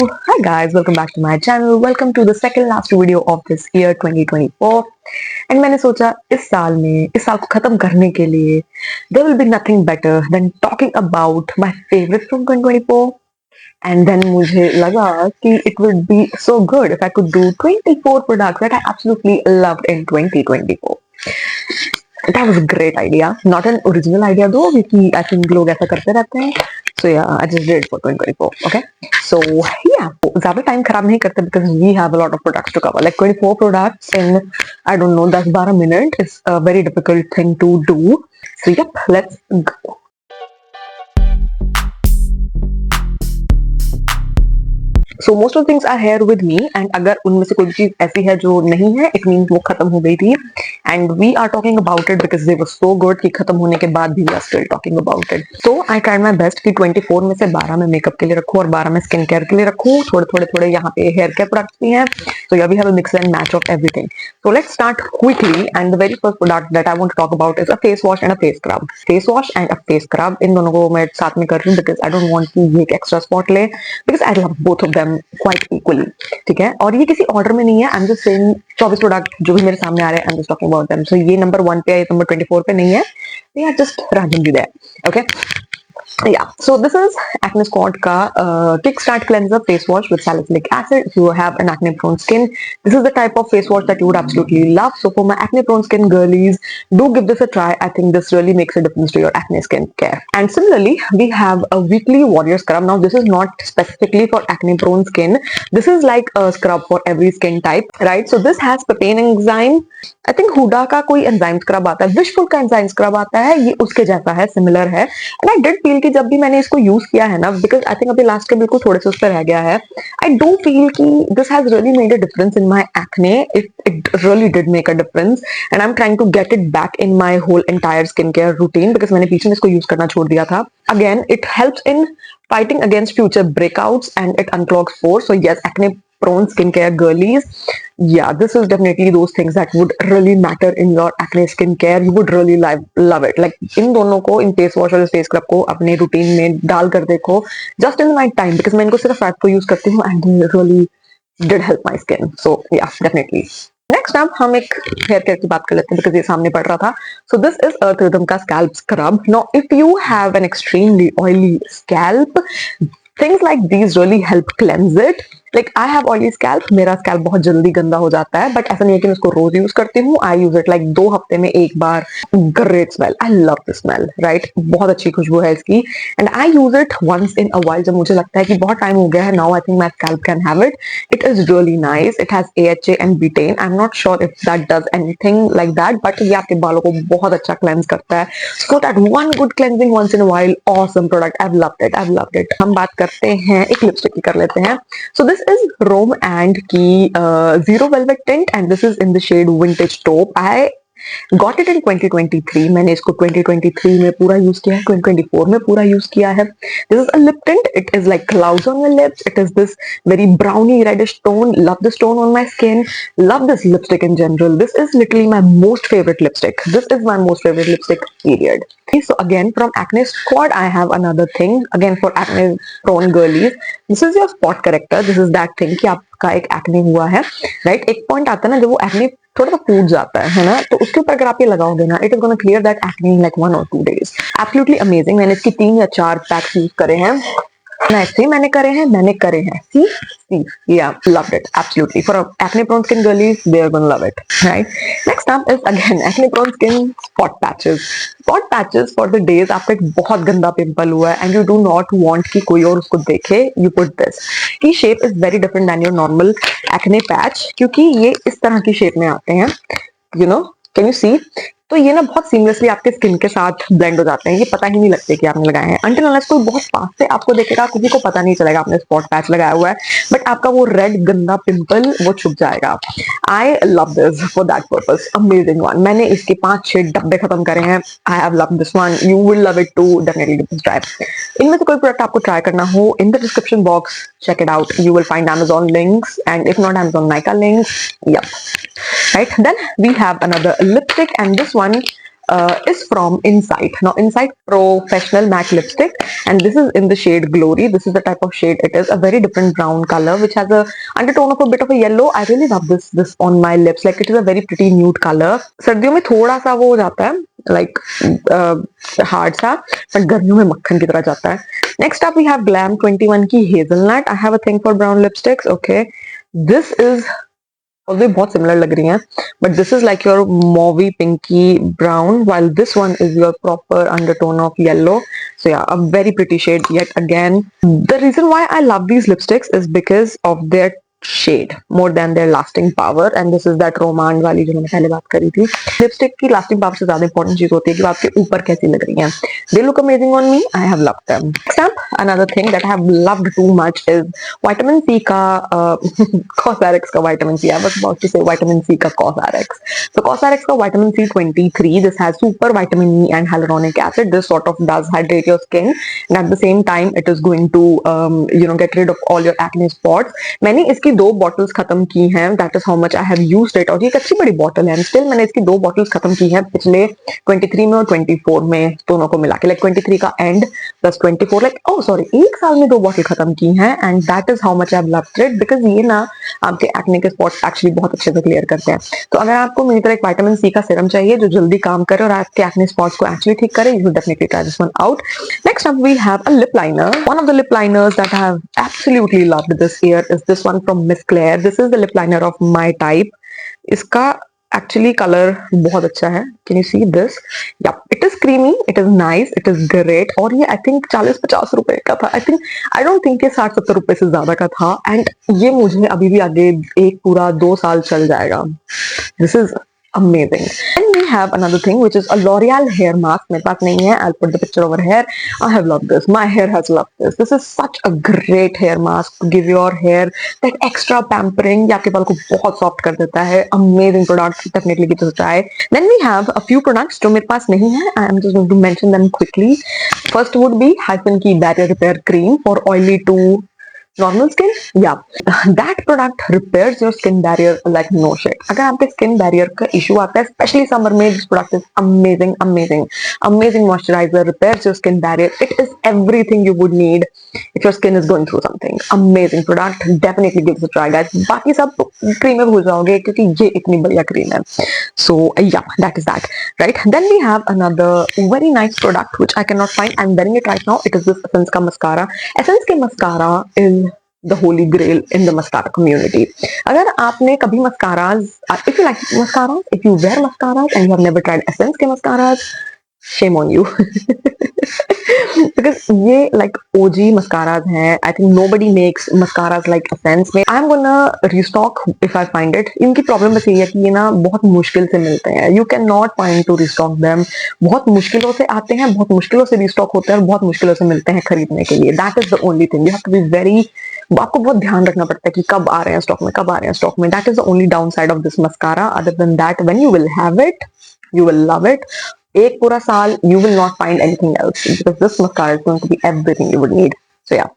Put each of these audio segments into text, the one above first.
Hi guys, welcome back to my channel. Welcome to the second last video of this year 2024. And मैंने सोचा इस साल को खत्म करने के लिए there will be nothing better than talking about my favorite from 2024. And then मुझे लगा कि it would be so good if I could do 24 products that I absolutely loved in 2024. That was a great idea. Not an original idea though, क्योंकि I think लोग ऐसा करते रहते हैं. So yeah, I just did it for 2024. Okay. So yeah, ज़्यादा time खराब नहीं करते because we have a lot of products to cover. Like 24 products in I don't know 10-12 minutes is a very difficult thing to do. So yep, let's go. So most of things are here with me and अगर उनमें से कोई भी चीज ऐसी है जो नहीं है इट मीन वो खत्म हो गई थी and we are talking about it because they were so good कि खत्म होने के बाद भी we are still talking about it. So I tried my best कि 24 में से 12 में मेकअप के लिए रखूं और 12 में स्किन केयर के लिए रखूं. थोड़े यहाँ पे हेयर केयर प्रोडक्ट्स भी हैं. So yeah, we have a mix and match of everything. So let's start quickly. And the very first product that I want to talk about is a face wash and a face scrub. Face wash and a face scrub. इन दोनों को मैं साथ में कर रही हूँ because I don't want to ये एक extra spot ले because I love both of them quite equally. ठीक है. और ये किसी order में नहीं है. I'm just saying 24 प्रोडक्ट जो भी मेरे सामने आ रहे हैं I'm just talking about them. So ये नंबर 1 पे है, ये नंबर 24 पे नहीं है. They are just randomly there. Okay. Yeah, so this is Acne Squad ka Kickstart Cleanser Face Wash with Salicylic Acid. If you have an acne prone skin, this is the type of face wash that you would absolutely love. So for my acne prone skin girlies, do give this a try. I think this really makes a difference to your acne skin care. And similarly, we have a weekly warrior scrub. Now this is not specifically for acne prone skin. This is like a scrub for every skin type, right? So this has papain enzyme. I think Huda का कोई enzyme scrub आता है, Wishful का enzyme scrub आता है, ये उसके जैसा है, similar है. And I did feel कि जब भी मैंने इसको यूज किया है ना बिकॉज आई थिंक अभी लास्ट के बिल्कुल थोड़े से उस पर रह गया है आई डू फील कि this has really made a difference in my acne. It really did make a difference and I am trying to get it back in my whole entire skin care routine because मैंने बीच में इसको use करना छोड़ दिया था. Again it helps in fighting against future breakouts and it unclogs pores. So yes, acne prone skincare girlies, yeah, this is definitely those things that would really matter in your acne skincare. You would really love it. Like इन दोनों को इन face wash और face scrub को अपने routine में डाल कर देखो just in the night time because मैं इनको सिर्फ रात को यूज करती हूँ and really did help my skin. So yeah definitely. Next अब हम एक हेयर केयर की बात कर लेते हैं बिकॉज ये सामने पड़ रहा था. So this is Earth Rhythm का scalp scrub. Now if you have an extremely oily scalp, things like these really help cleanse it. Like I have oily scalp, मेरा scalp बहुत जल्दी गंदा हो जाता है बट ऐसा नहीं है कि मैं उसको रोज यूज करती हूँ. I use it like 2 हफ्ते में एक बार. Great smell, I love the smell, right? बहुत अच्छी खुशबू है इसकी and I use it once in a while जब मुझे लगता है कि बहुत टाइम हो गया है. Now I think my scalp can have it. It is really nice. It has AHA and betaine. I'm not sure if that does anything like that but ये आपके बालों को बहुत अच्छा cleanse करता है. So that one good cleansing once in a while, awesome product. I've loved it. I've loved it. हम बात करते हैं एक लिपस्टिक की कर लेते हैं. So this is Rome and की Zero Velvet Tint and this is in the shade Vintage Taupe. I got it in 2023. मैंने इसको 2023 में पूरा यूज किया है, 2024 में पूरा यूज किया है. This is a lip tint. It is like clouds on your lips. It is this very browny reddish tone. Love this tone on my skin. Love this lipstick in general. This is literally my most favorite lipstick. This is my most favorite lipstick period. So again from Acne Squad I have another thing again for acne prone girlies. This is your spot corrector. This is that thing कि आपका एक acne हुआ है, right? एक point आता है ना जब वो acne थोड़ा सा फूट जाता है ना, तो उसके ऊपर अगर आप ये लगाओगे ना it is gonna clear that acne in like 1 or 2 days. Absolutely amazing. मैंने इसकी 3 या 4 पैक्स यूज करे हैं. ऐसे मैंने करे हैं. See, yeah, loved it absolutely. For acne prone skin girlies, they are gonna love it, right? Next up is again acne prone skin spot patches. Spot patches for the days आपका एक बहुत गंदा पिंपल हुआ है and you do not want कि कोई और उसको देखे. You put this. की shape is very different than your normal acne patch क्योंकि ये इस तरह की shape में आते हैं. You know, can you see? तो ये ना बहुत सीमलेसली आपके स्किन के साथ ब्लेंड हो जाते हैं. ये पता ही नहीं लगते कि आपने लगाए हैं अंटिल अनलेस कोई बहुत पास से आपको देखेगा, किसी को पता नहीं चलेगा आपने स्पॉट पैच लगाया हुआ है बट आपका वो रेड गंदा पिंपल वो छुप जाएगा. I love this for that purpose. Amazing one. मैंने इसके 5-6 डब्बे खत्म करे हैं. I have love this one. You will love it too. Definitely give this try. इनमें से कोई प्रोडक्ट आपको ट्राई करना हो in the description box check it out. You will find Amazon links and if not Amazon Nykaa links. Yep. Right, then we have another lipstick and this one is from Insight. Now, Insight Professional Matte Lipstick, and this is in the shade Glory. This is the type of shade it is, a very different brown color which has a undertone of a bit of a yellow. I really love this on my lips. Like, it is a very pretty nude color. सर्दियों में थोड़ा सा वो हो जाता है, like hard सा, but गर्मियों में मक्खन की तरह जाता है. Next up we have Glam 21 की Hazelnut. I have a thing for brown lipsticks. Okay, this is although बहुत similar लग रही हैं, but this is like your mauvey pinky brown, while this one is your proper undertone of yellow. So yeah, a very pretty shade yet again. The reason why I love these lipsticks is because of their shade more than their lasting power, and this is that romand वाली जो मैंने पहले बात करी थी. Lipstick की lasting power से ज्यादा important चीज होती है कि वो आपके ऊपर कैसी लग रही हैं. They look amazing on me. I have loved them. Next up, another thing that I have loved too much is vitamin C का Cosrx का vitamin C. I was about to say vitamin C का Cosrx. So Cosrx का vitamin C23. This has super vitamin E and hyaluronic acid. This sort of does hydrate your skin, and at the same time, it is going to get rid of all your acne spots. मैंने इसकी 2 bottles खत्म की हैं. That is how much I have used it. और ये एक अच्छी बड़ी बॉटल है. स्टिल मैंने इसकी 2 बॉटल्स खत्म की हैं पिछले 23 में और 24 में, दोनों को मिला के. लाइक 23 का एंड प्लस 24, लाइक सॉरी, 1 साल में 2 बॉटल खत्म की हैं. And that is how much I have loved it, because ये ना आपके एक्ने के स्पॉट्स एक्चुअली बहुत अच्छे से क्लियर करते हैं. तो अगर आपको मेरी तरह एक विटामिन सी का सीरम चाहिए जो जल्दी काम करे और आपके एक्ने स्पॉट्स को एक्चुअली ठीक करे, you should definitely try this one out. Next up we have a lip liner. One of the lip liners that I have absolutely loved this year is this one from Miss Claire. This is the lip liner of my type. इसका actually color बहुत अच्छा है. Can you see this? Yeah, it is creamy, it is nice, it is great. और ये I think 40-50 रुपए का था. I don't think ये 60-70 रुपए से ज्यादा का था. And ये मुझे अभी भी आगे एक पूरा 2 साल चल जाएगा. This is amazing. And we have another thing which is a L'Oreal hair mask. मेरे पास नहीं है. I'll put the picture over here. I have loved this. My hair has loved this. This is such a great hair mask to give your hair that extra pampering. ये आपके बाल को बहुत soft कर देता है. Amazing product. Definitely give this a try. Then we have a few products जो मेरे पास नहीं है. I am just going to mention them quickly. First would be Hyphen Key Barrier Repair Cream for oily to normal skin. Yeah, that product repairs your skin barrier like no shit. अगर आपके skin barrier का issue आता है, especially summer में, this product is amazing, amazing, amazing moisturizer, repairs your skin barrier. It is everything you would need if your skin is going through something. Amazing product, definitely give it a try, guys. बाकी सब cream में भूल जाओगे क्योंकि ये इतनी बढ़िया cream है. So yeah, that is that, right? Then we have another very nice product which I cannot find. I'm wearing it right now. It is this Essence का mascara. Essence के mascara is the holy grail in the mascara community. अगर आपने कभी mascaras, if you like mascaras, if you wear mascaras and you have never tried Essence के mascaras, shame on you. Because ये like OG mascaras हैं. I think nobody makes mascaras like Essence में. I'm gonna restock if I find it. इनकी problem बस ये है कि ये ना बहुत मुश्किल से मिलते हैं. You cannot find to restock them. बहुत मुश्किलों से आते हैं, बहुत मुश्किलों से restock होते हैं और बहुत मुश्किलों से मिलते हैं खरीदने के लिए. That is the only thing. You have to be very, आपको बहुत ध्यान रखना पड़ता है कि कब आ रहे हैं स्टॉक में, कब आ रहे हैं स्टॉक में. That is the only downside of this mascara. Other than that, when you will have it, you will love it. एक पूरा साल you will not find anything else because this mascara is going to be everything you would need. So yeah.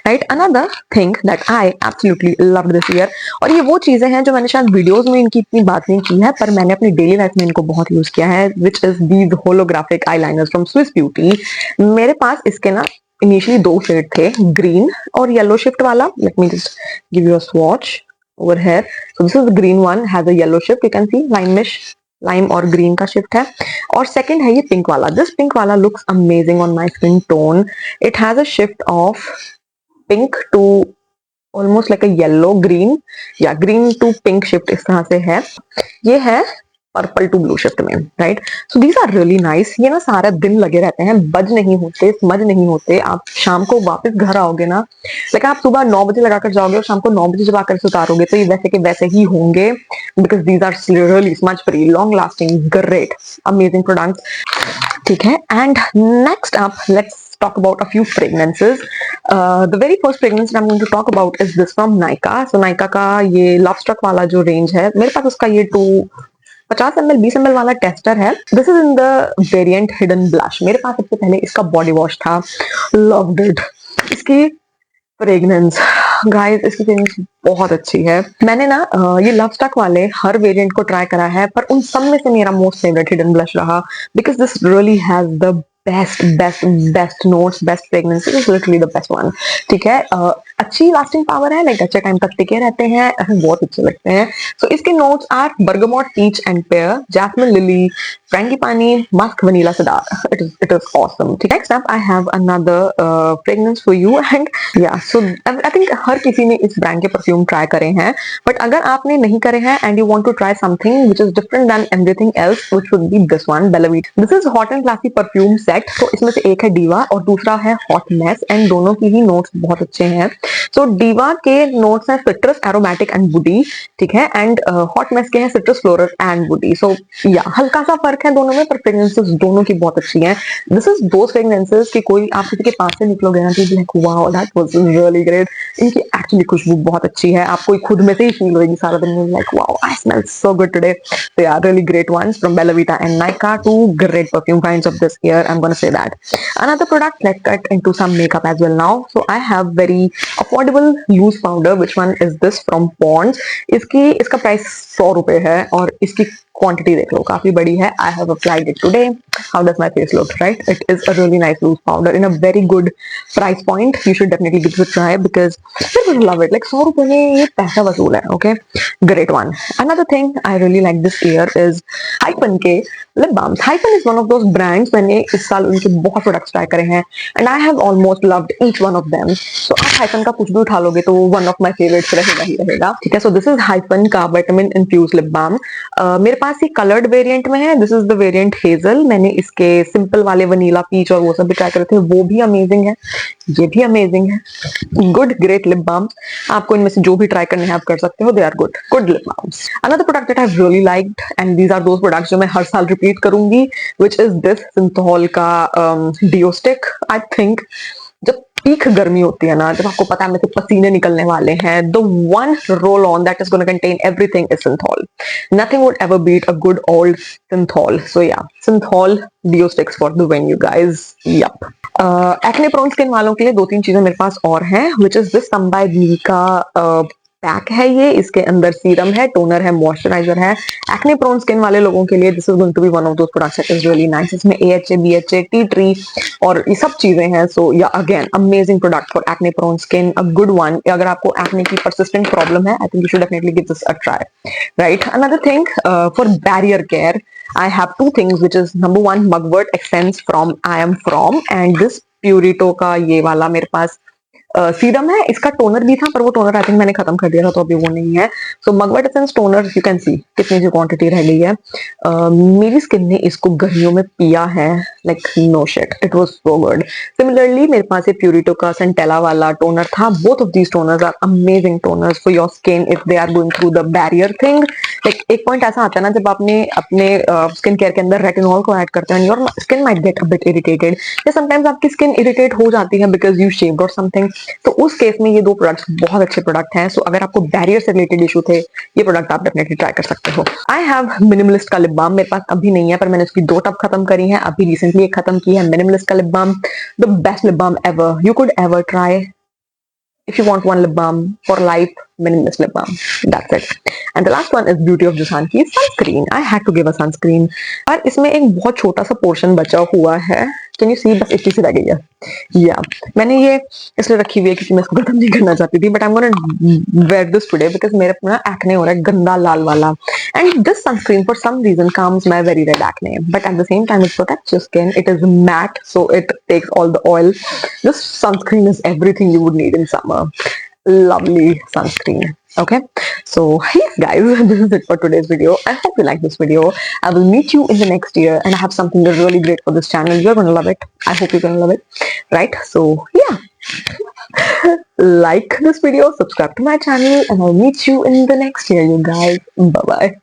Right, another thing that I absolutely loved this year, और ये वो चीजें हैं जो मैंने शायद वीडियोस में इनकी इतनी बात नहीं की है पर मैंने अपनी डेली लाइफ में इनको बहुत यूज किया है, which is these holographic eyeliners from Swiss Beauty. मेरे पास इसके ना इनिशियली 2 शेड थे, ग्रीन और येलो शिफ्ट वाला. Let me just give you a swatch over here. So this is the green one, has a yellow shift. You can see lime और green का shift है. और सेकंड है ये pink वाला. दिस पिंक वाला looks amazing on my skin tone. It has a shift of pink to almost like a yellow green, या green to pink shift इस तरह से है. ये है पर्पल टू ब्लू शिफ्ट में, right. So these are really nice. ये ना सारा दिन लगे रहते हैं, बज नहीं होते, स्मज नहीं होते. आप शाम को वापस घर आओगे ना, लाइक आप सुबह 9 बजे लगाकर जाओगे और शाम को 9 बजे जब आकर से उतारोगे तो ये वैसे के वैसे ही होंगे, because these are really smudge free, long lasting, great, amazing product. ठीक है. And next up let's talk about a few fragrances. The very first fragrance that I'm going to talk about is this from Nykaa. So Nykaa का ये Love Struck वाला जो range है, मेरे पास उसका ये 50 ml 20 ml वाला टेस्टर है. This is in the variant hidden blush. मेरे पास सबसे पहले इसका बॉडी वॉश था, लव्ड इट. इसकी फ्रेग्रेंस गाइस इसकी फिनिश बहुत अच्छी है। मैंने ना ये लव स्टक वाले हर वेरिएंट को ट्राई करा है, पर उन सब में से मेरा मोस्ट फेवरेट हिडन ब्लश रहा, because this really has the best notes, best fragrance, is literally the best one. ठीक है, अच्छी लास्टिंग पावर है, लाइक अच्छे टाइम तक टिके रहते हैं, बहुत अच्छे लगते हैं। सो इसके notes are bergamot, peach and pear, jasmine lily, frangipani, musk, vanilla cedar. It is awesome. Next up, I have another fragrance for you, and yeah, so I think हर किसी ने इस ब्रांड के परफ्यूम ट्राई करे हैं, but अगर आपने नहीं करे हैं and you want to try something which is different than everything else, which would be this one, Bella Vita. This is hot and classy perfume set. तो इसमें से एक है डीवा और दूसरा है हॉट मेस, एंड दोनों की ही नोट्स बहुत अच्छे हैं। सो डीवा के नोट्स हैं सिट्रस, एरोमेटिक एंड वुडी, ठीक है, एंड हॉट मेस के हैं सिट्रस, फ्लोरल एंड वुडी। सो या हल्का सा फर्क है दोनों में, पर फ्रेग्रेंसेस दोनों की बहुत अच्छी हैं। दिस इज दोस फ्रेग्रेंसेस कि कोई आप किसी के पास से निकलोगे ना, तो like wow that was really great. इनकी एक्चुअली खुशबू बहुत अच्छी है, आपको खुद में से ही फील होगी सारा दिन में, like wow I smell so good today. So yeah, really great ones from Bella Vita and Nykaa, two great perfume kinds of this year, I'm gonna say that. Another product, let's get into some makeup as well now. So I have very affordable loose powder. Which one is this? From Pond's. इसका price 100 रुपए है, और इसकी quantity देख लो काफी बड़ी है। I have applied it today. How does my face look, right? It is a really nice loose powder in a very good price point. You should definitely give it a try because you're gonna love it. Like 100 रुपए में ये पैसा वसूल है, okay? Great one. Another thing I really like this year is Hyphen के lip balms. Hyphen is one of those brands, मैंने इस साल उनके बहुत प्रोडक्ट्स ट्राई करे हैं, and I have almost loved each one of them. So आप Hyphen का कुछ भी उठा लोगे तो one of my favorites रहेगा ही रहेगा, ठीक है। So this is Hyphen का vitamin infused lip balm. मेरे पास ये कलर्ड वेरिएंट में है। This is the variant hazel. मैंने इसके सिंपल वाले वनीला, पीच और वो सब भी ट्राई करे थे, वो भी अमेजिंग है, ये भी अमेजिंग है। गुड ग्रेट लिप बाम, आपको इनमें से जो भी ट्राई करने हैं आप कर सकते हो, they are good lip balms. Another product that I really liked, and these are those products जो मैं हर साल रिपीट करूंगी, व्हिच इज दिस सिंथॉल का डियो स्टिक। आई थिंक जब पीक गर्मी होती है ना, जब आपको पता है मेरे से पसीने निकलने वाले हैं, the one roll on that is going to contain everything is synthol. Nothing would ever beat a good old synthol. So yeah, synthol deo sticks for the venue, guys. Yup. Acne prone skin वालों के लिए दो तीन चीजें मेरे पास और हैं, which is this Some by Me का पैक है ये। इसके अंदर सीरम है, टोनर है, मॉइस्चराइजर है। एक्ने प्रोन स्किन वाले लोगों के लिए this is going to be one of those products that is really nice. इसमें AHA, BHA, टी ट्री और ये सब चीजें हैं। So yeah again amazing product for acne prone skin, a good one. अगर आपको एक्ने की परसिस्टेंट प्रॉब्लम है, I think you should definitely give this a try, right. Another thing for barrier care, I have two things, which is number one, Mugwort Essence from I Am From, and this Purito का ये वाला मेरे पास serum है। इसका toner भी था, पर वो टोनर आई थिंक मैंने खत्म कर दिया था, तो अभी वो नहीं है। So mugwort essence toner, you can see कितनी सी क्वांटिटी रह गई है। मेरी स्किन ने इसको गर्मियों में पिया है, like no shit, it was so good. Similarly मेरे पास ये प्यूरिटो का सेंटेला वाला टोनर था। Both of these toners are amazing toners for your skin if they are going through the barrier thing. Like एक पॉइंट ऐसा आता है ना, जब आपने अपने स्किन केयर के अंदर रेटिनॉल को ऐड करते हैं, your skin might get a bit irritated, या समटाइम्स आपकी स्किन इरिटेट हो जाती है बिकॉज यू शेव्ड और समथिंग। तो उस केस में ये दो प्रोडक्ट्स बहुत अच्छे प्रोडक्ट हैं। सो अगर आपको बैरियर से रिलेटेड इशू थे, ये प्रोडक्ट आप डेफिनेटली ट्राई कर सकते हो। आई हैव मिनिमलिस्ट का लिप बाम, मेरे पास अभी नहीं है, पर मैंने उसकी 2 टब खत्म करी है, अभी रिसेंटली एक खत्म की है। मिनिमलिस्ट का lip balm, the best lip balm ever you could ever try. If you want one lip balm for life, minimalist lip balm. That's it. And the last one is Beauty of Jusan की sunscreen. I had to give a sunscreen. और इसमें एक बहुत छोटा सा portion बचा हुआ है। Can you see? बस इतनी सी रह गई है। Yeah, मैंने ये इसलिए रखी हुई है क्योंकि मैं इसको खत्म नहीं करना चाहती थी, but I'm gonna wear this today because मेरे अपना एक्ने हो रहा है गंदा लाल वाला। And this sunscreen for some reason calms my very red acne, but at the same time it protects your skin. It is matte, so it takes all the oil. This sunscreen is everything you would need in summer. Lovely sunscreen. Okay, so yes guys, this is it for today's video. I hope you like this video. I will meet you in the next year, and I have something really great for this channel. You're gonna love it. I hope you're gonna love it, right? So yeah, like this video, subscribe to my channel, and I'll meet you in the next year, you guys. Bye bye.